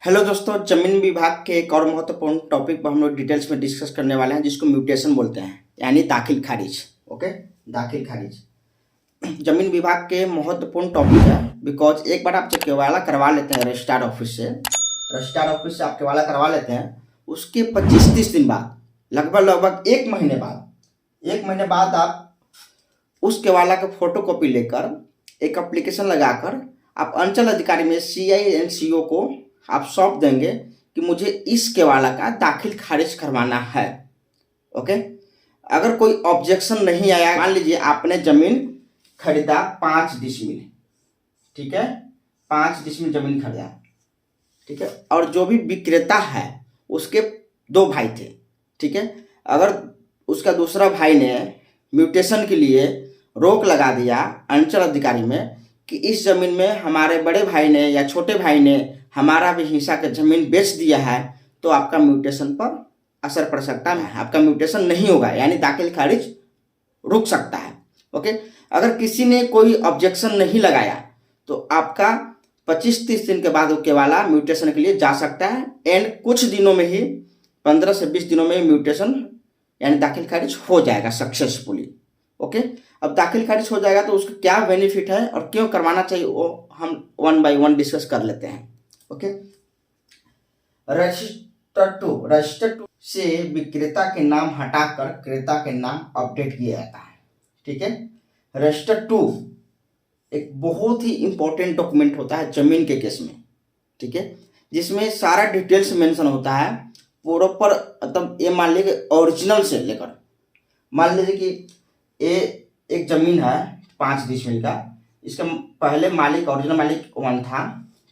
Hello दोस्तों, जमीन विभाग के एक और महत्वपूर्ण टॉपिक पर हम लोग डिटेल्स में डिस्कस करने वाले हैं, जिसको म्यूटेशन बोलते हैं, यानी दाखिल खारिज। ओके, दाखिल खारिज जमीन विभाग के महत्वपूर्ण टॉपिक है। बिकॉज एक बार आप जब केवाला करवा लेते हैं रजिस्ट्रार ऑफिस से आप केवाला करवा लेते हैं, उसके 25-30 दिन बाद, लगभग एक महीने बाद आप उस केवाला के फोटो कॉपी लेकर एक एप्लीकेशन लगाकर आप अंचल अधिकारी में CI एंड CO को आप सौंप देंगे कि मुझे इस केवाला का दाखिल खारिज करवाना है। ओके, अगर कोई ऑब्जेक्शन नहीं आया, मान लीजिए आपने जमीन खरीदा 5 डिसमिल, ठीक है, 5 डिसमिल जमीन खरीदा, ठीक है, और जो भी विक्रेता है उसके 2 भाई थे, ठीक है। अगर उसका दूसरा भाई ने म्यूटेशन के लिए रोक लगा दिया अंचल अधिकारी में कि इस जमीन में हमारे बड़े भाई ने या छोटे भाई ने हमारा भी हिस्सा का जमीन बेच दिया है, तो आपका म्यूटेशन पर असर पड़ सकता है, आपका म्यूटेशन नहीं होगा, यानी दाखिल खारिज रुक सकता है। ओके, अगर किसी ने कोई ऑब्जेक्शन नहीं लगाया तो आपका 25-30 दिन के बाद वो केवाला म्यूटेशन के लिए जा सकता है, एंड कुछ दिनों में ही 15 से 20 दिनों में म्यूटेशन यानी दाखिल खारिज हो जाएगा सक्सेसफुली। ओके, अब दाखिल खारिज हो जाएगा तो उसका क्या बेनिफिट है और क्यों करवाना चाहिए, वो हम 1 बाय 1 डिस्कस कर लेते हैं। ओके, रजिस्टर टू से विक्रेता के नाम हटाकर क्रेता के नाम अपडेट किया जाता है, ठीक है। रजिस्टर टू एक बहुत ही इंपॉर्टेंट डॉक्यूमेंट होता है जमीन के केस में, ठीक है, जिसमें सारा डिटेल्स मेंशन होता है प्रॉपर। मतलब ये मान लीजिए ओरिजिनल से लेकर, मान लीजिए कि ये एक जमीन है 5 डिसमिल का, इसका पहले मालिक ओरिजिनल मालिक 1 था,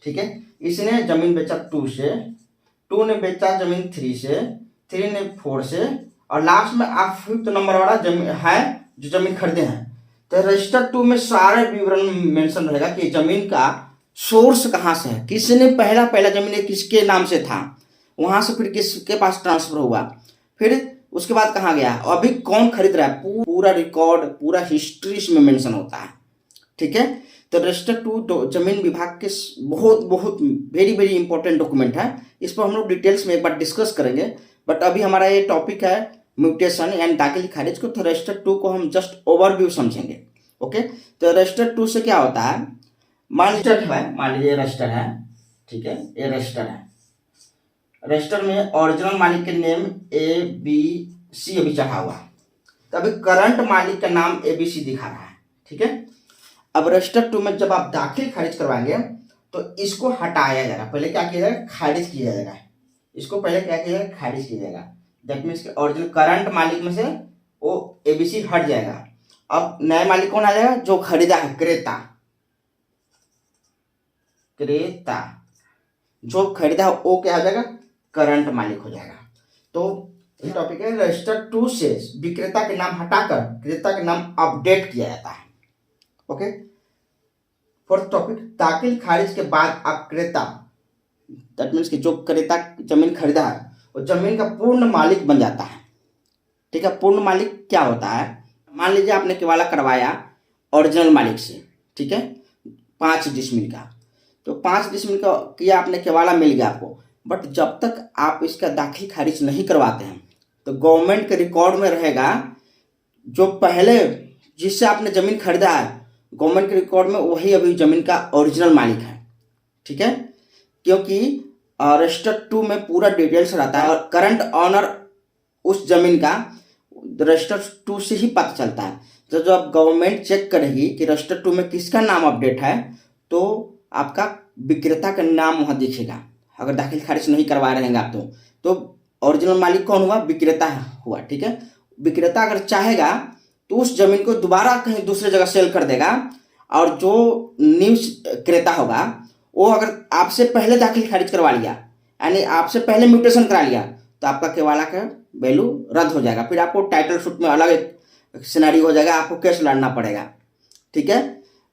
ठीक है। इसने जमीन बेचा 2 से, 2 ने बेचा जमीन 3 से, 3 ने 4 से, और लास्ट में आप 5th नंबर वाला जमीन है जो जमीन खरीदे हैं। तो रजिस्टर 2 में सारे विवरण मेंशन रहेगा कि जमीन का सोर्स कहाँ से है, किसने पहला जमीन किसके नाम से था, वहां से फिर किसके पास ट्रांसफर हुआ, फिर उसके बाद कहाँ गया, अभी कौन खरीद रहा है, पूरा रिकॉर्ड, पूरा हिस्ट्री इसमें मेंशन होता है, ठीक है। तो रजिस्टर टू जमीन विभाग के बहुत वेरी इंपॉर्टेंट डॉक्यूमेंट है। इस पर हम लोग डिटेल्स में एक बार डिस्कस करेंगे, बट अभी हमारा ये टॉपिक है म्यूटेशन यानी दाखिल खारिज को, तो रजिस्टर 2 को हम जस्ट ओवरव्यू समझेंगे। ओके, तो रजिस्टर 2 से क्या होता है, मान लीजिए रजिस्टर है, ठीक है, ये रजिस्टर है। रजिस्टर में ओरिजिनल मालिक के नेम ABC अभी चढ़ा हुआ है, तो अभी करंट मालिक का नाम ABC दिखा रहा है, ठीक है। अब रजिस्टर 2 में जब आप दाखिल खारिज करवाएंगे तो इसको हटाया जाएगा, पहले क्या किया जाएगा, खारिज किया जाएगा, इसको पहले क्या किया जाएगा, खारिज किया जाएगा। दैट मीन्स ओरिजिनल करंट मालिक में से वो ABC हट जाएगा। अब नया मालिक कौन आ जाएगा, जो खरीदा है, क्रेता जो खरीदा है वो क्या हो जाएगा, करंट मालिक हो जाएगा। तो ये टॉपिक है, रजिस्टर 2 से विक्रेता के नाम हटाकर क्रेता के नाम अपडेट किया जाता है। ओके, 4th टॉपिक, दाखिल खारिज के बाद आप क्रेता, दैट मीन्स कि जो क्रेता जमीन खरीदा है वो जमीन का पूर्ण मालिक बन जाता है, ठीक है। पूर्ण मालिक क्या होता है, मान लीजिए आपने केवाला करवाया ओरिजिनल मालिक से, ठीक है, 5 डिसमिल का, तो 5 डिसमिल का किया आपने, केवाला मिल गया आपको, बट जब तक आप इसका दाखिल खारिज नहीं करवाते हैं तो गवर्नमेंट के रिकॉर्ड में रहेगा जो पहले जिससे आपने जमीन खरीदा है, गवर्नमेंट के रिकॉर्ड में वही अभी जमीन का ओरिजिनल मालिक है, ठीक है। क्योंकि रजिस्टर 2 में पूरा डिटेल्स रहता है और करंट ऑनर उस जमीन का रजिस्टर 2 से ही पता चलता है। तो जब गवर्नमेंट चेक करेगी कि रजिस्टर 2 में किसका नाम अपडेट है, तो आपका विक्रेता का नाम वहाँ दिखेगा। अगर दाखिल खारिज नहीं करवा रहे हैं आप तो ओरिजिनल मालिक कौन हुआ, विक्रेता हुआ, ठीक है। विक्रेता अगर चाहेगा तो उस जमीन को दोबारा कहीं दूसरी जगह सेल कर देगा, और जो न्यू क्रेता होगा वो अगर आपसे पहले दाखिल खारिज करवा लिया, यानी आपसे पहले म्यूटेशन करा लिया, तो आपका केवाला का वैल्यू रद्द हो जाएगा, फिर आपको टाइटल शूट में अलग एक सिनेरियो हो जाएगा, आपको केस लड़ना पड़ेगा, ठीक है।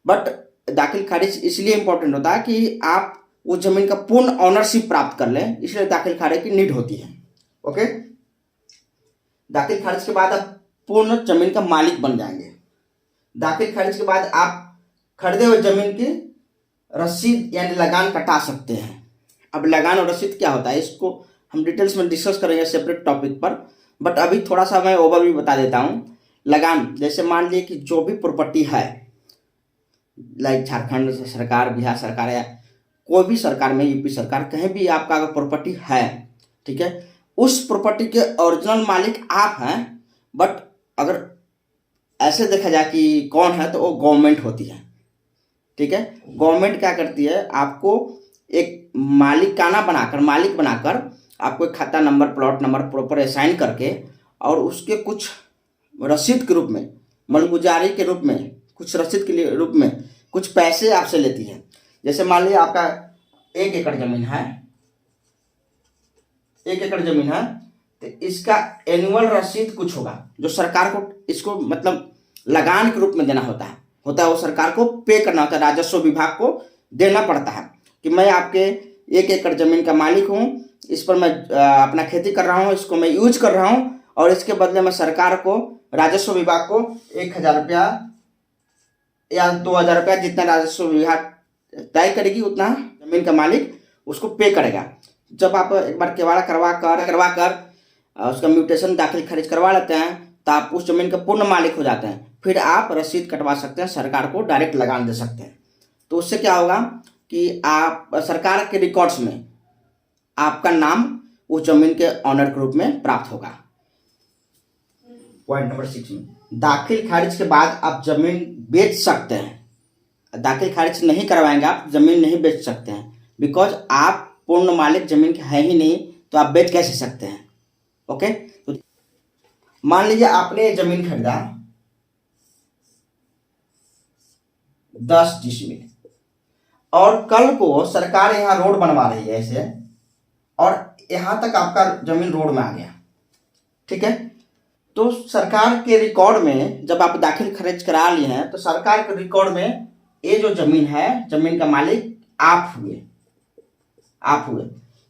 बट दाखिल खारिज इसलिए इंपॉर्टेंट होता है कि आप उस जमीन का पूर्ण ऑनरशिप प्राप्त कर लें, इसलिए दाखिल खारिज की नीड होती है। ओके, दाखिल खारिज के बाद आप पूर्ण जमीन का मालिक बन जाएंगे। दाखिल खारिज के बाद आप खरीदे हुए जमीन की रसीद यानी लगान कटा सकते हैं, अब लगान और रसीद क्या होता है इसको हम डिटेल्स में डिस्कस करेंगे सेपरेट टॉपिक पर, बट अभी थोड़ा सा मैं ओवरव्यू बता देता हूँ। लगान जैसे मान लीजिए कि जो भी प्रॉपर्टी है, लाइक झारखंड सरकार, बिहार सरकार या कोई भी सरकार में, यूपी सरकार, कहीं भी आपका अगर प्रॉपर्टी है, ठीक है, उस प्रॉपर्टी के ओरिजिनल मालिक आप हैं, बट अगर ऐसे देखा जाए कि कौन है तो वो गवर्नमेंट होती है, ठीक है। गवर्नमेंट क्या करती है, आपको एक मालिकाना बनाकर, मालिक बनाकर आपको एक खाता number, plot number proper assign करके और उसके कुछ रसीद के रूप में, मालगुजारी के रूप में, कुछ रसीद के लिए रूप में कुछ पैसे आपसे लेती है। जैसे मान लीजिए आपका 1 एकड़ जमीन है, 1 एकड़ जमीन है, तो इसका एनुअल रसीद कुछ होगा जो सरकार को इसको मतलब लगान के रूप में देना होता है वो सरकार को पे करना होता है, राजस्व विभाग को देना पड़ता है कि मैं आपके 1 एकड़ जमीन का मालिक हूँ, इस पर मैं अपना खेती कर रहा हूँ, इसको मैं यूज कर रहा हूँ और इसके बदले में सरकार को, राजस्व विभाग को 1,000 रुपया या 2,000 रुपया, जितना राजस्व विभाग तय करेगी उतना जमीन का मालिक उसको पे करेगा। जब आप एक बार केवाड़ा करवा कर उसका म्यूटेशन दाखिल खारिज करवा लेते हैं तो आप उस जमीन के पूर्ण मालिक हो जाते हैं। फिर आप रसीद कटवा सकते हैं, सरकार को डायरेक्ट लगान दे सकते हैं। तो उससे क्या होगा कि आप सरकार के रिकॉर्ड्स में आपका नाम उस जमीन के ऑनर के रूप में प्राप्त होगा। पॉइंट नंबर 6 में दाखिल खारिज के बाद आप जमीन बेच सकते हैं। दाखिल खारिज नहीं करवाएंगे आप जमीन नहीं बेच सकते हैं, बिकॉज आप पूर्ण मालिक जमीन के है ही नहीं, तो आप बेच कैसे सकते हैं। ओके, तो मान लीजिए आपने जमीन खरीदा 10 डिसमिल और कल को सरकार यहाँ रोड बनवा रही है ऐसे, और यहाँ तक आपका जमीन रोड में आ गया, ठीक है। तो सरकार के रिकॉर्ड में जब आप दाखिल खारिज करा लिए हैं तो सरकार के रिकॉर्ड में ये जो जमीन है, जमीन का मालिक आप हुए।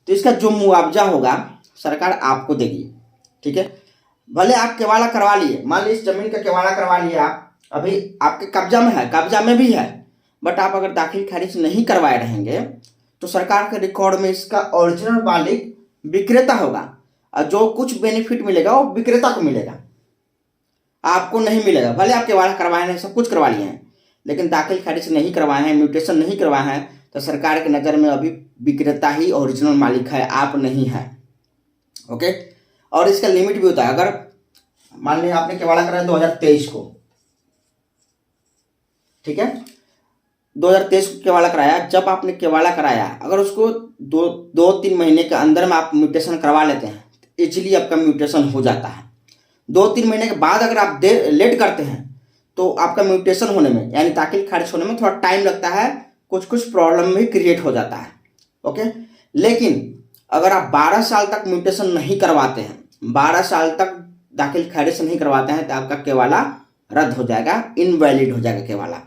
तो इसका जो मुआवजा होगा सरकार आपको देगी, ठीक है। भले आप केवाड़ा करवा लिए, मान लीजिए इस जमीन का केवाड़ा करवा लिए आप, अभी आपके कब्जा में है, कब्जा में भी है, बट आप अगर दाखिल खारिज नहीं करवाए रहेंगे तो सरकार के रिकॉर्ड में इसका ओरिजिनल मालिक विक्रेता होगा, और जो कुछ बेनिफिट मिलेगा वो विक्रेता को मिलेगा, आपको नहीं मिलेगा। भले आप केवाड़ा करवाए हैं, सब कुछ करवा लिए हैं, लेकिन दाखिल खारिज नहीं करवाए हैं, म्यूटेशन नहीं करवाए हैं, तो सरकार की नज़र में अभी विक्रेता ही ओरिजिनल मालिक है, आप नहीं है। ओके, और इसका लिमिट भी होता है। अगर मान लीजिए आपने केवाड़ा कराया 2023 को, ठीक है, 2023 को केवाड़ा कराया, जब आपने केवाड़ा कराया अगर उसको 2-3 महीने के अंदर में आप म्यूटेशन करवा लेते हैं तो इजीली आपका म्यूटेशन हो जाता है। 2-3 महीने के बाद अगर आप लेट करते हैं तो आपका म्यूटेशन होने में, यानी दाखिल खारिज होने में थोड़ा टाइम लगता है, कुछ प्रॉब्लम भी क्रिएट हो जाता है। ओके, लेकिन अगर आप 12 साल तक म्यूटेशन नहीं करवाते हैं, 12 साल तक दाखिल खारिज नहीं करवाते हैं, तो आपका केवाड़ा रद्द हो जाएगा, इनवैलिड हो जाएगा केवाड़ा।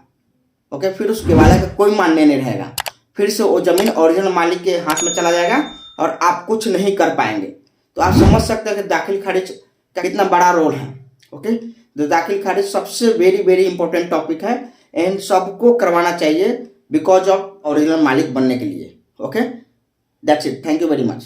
ओके, फिर उस केवाड़ा का कोई मान्य नहीं रहेगा, फिर से वो जमीन ओरिजिनल मालिक के हाथ में चला जाएगा और आप कुछ नहीं कर पाएंगे। तो आप समझ सकते हैं कि दाखिल खारिज का कितना बड़ा रोल है। ओके, तो दाखिल खारिज सबसे वेरी वेरी इंपॉर्टेंट टॉपिक है एंड सबको करवाना चाहिए बिकॉज ऑफ ओरिजिनल मालिक बनने के लिए। Okay, that's it, thank you very much.